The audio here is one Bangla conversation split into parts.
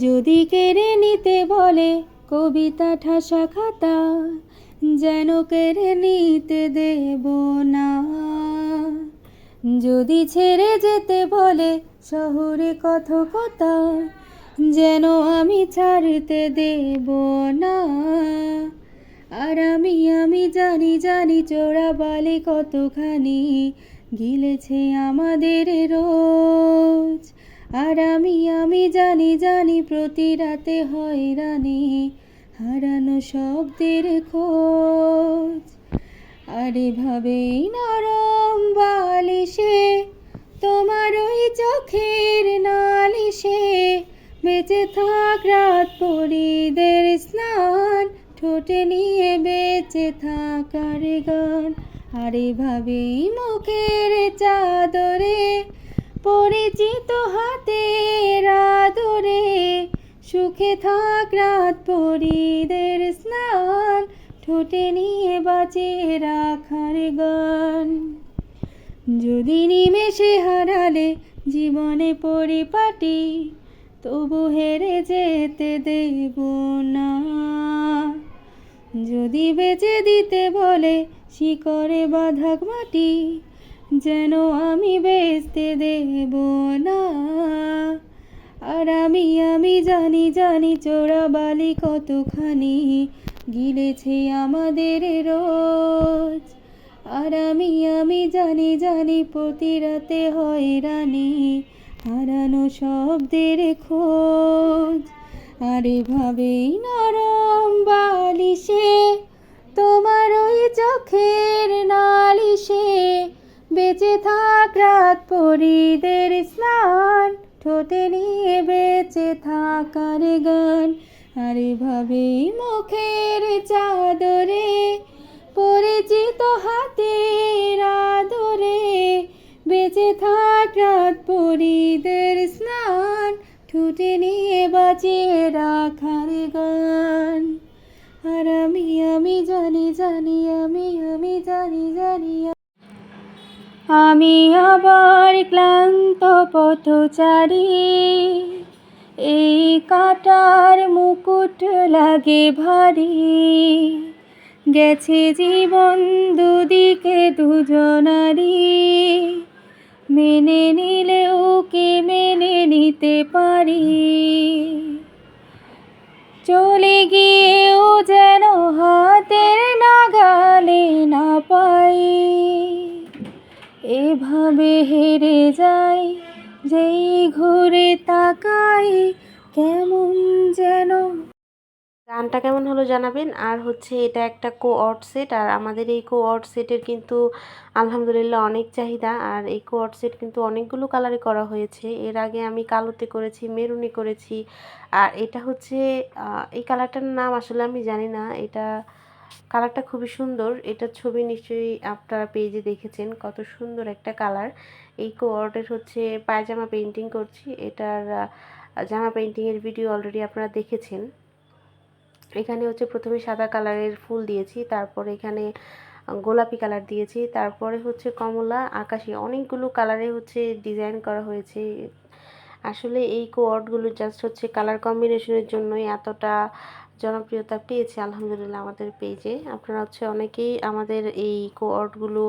যদি কেড়ে নিতে বলে কবিতা ঠাসা খাতা, যেন কেড়ে নিতে দেব না। যদি ছেড়ে যেতে বলে শহরে কথকতা, যেন আমি ছাড়তে দেব না। আর আমি জানি চোরাবালি কতখানি গিলেছে আমাদের রোজ। আর আমি জানি প্রতি রাতে হয়রানি, হারানো শব্দের খোঁজ। আর এভাবেই নরম বালিশে তোমার ওই চোখের নালিশে বেঁচে থাক রাত পরীদের স্নান, ঠোঁটে নিয়ে বেঁচে থাকার গান। আর এভাবেই মুখের চাদরে পরিচিত হাতের আদরে সুখে থাক রাত পরীদের স্নান, ঠোঁটে নিয়ে বাঁচিয়ে রাখার গান। যদি নিমেষে হারালে জীবনে পরিপাটি, তবু হেরে যেতে দেব না। যদি বেচে দিতে বলে শিকড়ে বাঁধা মাটি, যেন আমি বেচতে দেব না। আর আমি জানি চোরাবালি কতখানি গিলেছে আমাদের রোজ। আর আমি জানি প্রতি রাতে হয়রানি, হারানো শব্দের খোঁজ। আর এভাবেই নরম বালিশে তোমার ওই চোখের নালিশে বেঁচে থাক রাত পরীদের স্নান, ঠোঁটে নিয়ে বেঁচে থাকার গান। আর এভাবেই মুখের চাদরে পরিচিত হাতের আদরে বেঁচে থাক রাত পরীদের স্নান, ঠোঁটে নিয়ে বাঁচিয়ে রাখার গান। আর আমি জানি আমি আবার ক্লান্ত পথচারী, এই কাটার মুকুট লাগে ভারী। গেছে জীবন দুদিকে দুজনারই, মেনে নিলেও কি মেনে নিতে পারি। চলে গিয়েও যেন হাতের নাগালে না পাই, এভাবে হেরে যাই যেই ঘুরে তাকাই কেমন যেন। গানটা কেমন হলো জানাবেন। আর হচ্ছে এটা একটা কোঅর্ড সেট, আর আমাদের এই কোঅর্ড সেটের কিন্তু আলহামদুলিল্লাহ অনেক চাহিদা। আর এই কোঅর্ড সেট কিন্তু অনেকগুলো কালারে করা হয়েছে। এর আগে আমি কালোতে করেছি, মেরুনে করেছি। আর এটা হচ্ছে এই কালারটার নাম আসলে আমি জানি না। এটা কালারটা খুবই সুন্দর। এটার ছবি নিশ্চয়ই আপনারা পেজে দেখেছেন, কত সুন্দর একটা কালার। এই কোঅর্ডের হচ্ছে পায়জামা পেইন্টিং করছি। এটার জামা পেইন্টিংয়ের ভিডিও অলরেডি আপনারা দেখেছেন। এখানে হচ্ছে প্রথমে সাদা কালারের ফুল দিয়েছি, তারপরে এখানে গোলাপি কালার দিয়েছি, তারপরে হচ্ছে কমলা, আকাশি, অনেকগুলো কালারে হচ্ছে ডিজাইন করা হয়েছে। আসলে এই কোঅর্ডগুলো জাস্ট হচ্ছে কালার কম্বিনেশনের জন্যই এতটা জনপ্রিয়তা পেয়েছে আলহামদুলিল্লাহ আমাদের পেজে। আপনারা হচ্ছে অনেকেই আমাদের এই কোঅর্ডগুলো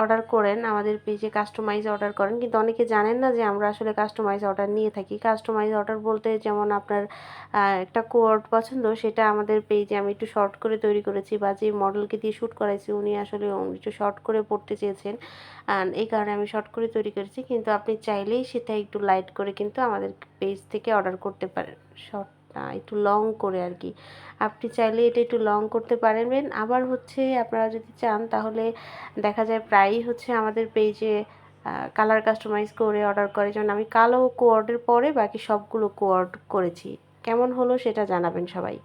অর্ডার করেন, আমাদের পেজে কাস্টমাইজ অর্ডার করেন, কিন্তু অনেকে জানেন না যে আমরা আসলে কাস্টমাইজ অর্ডার নিয়ে থাকি। কাস্টমাইজ অর্ডার বলতে যেমন আপনার একটা কোঅর্ড পছন্দ, সেটা আমাদের পেজে আমি একটু শর্ট করে তৈরি করেছি, বা যে মডেলকে দিয়ে শ্যুট করাইছি উনি আসলে একটু শর্ট করে পড়তে চেয়েছেন, এই কারণে আমি শর্ট করে তৈরি করেছি। কিন্তু আপনি চাইলেই সেটা একটু লাইট করে কিন্তু আমাদের পেজ থেকে অর্ডার করতে পারেন, শর্ট একটু লং করে আর কি। আপনি চাইলে এটা একটু লং করতে পারবেন। আবার হচ্ছে আপনারা যদি চান তাহলে দেখা যায় প্রায়ই হচ্ছে আমাদের পেজে কালার কাস্টমাইজ করে অর্ডার করে। যেমন আমি কালো কোঅর্ডের পরে বাকি সবগুলো কোঅর্ড করেছি। কেমন হলো সেটা জানাবেন সবাই।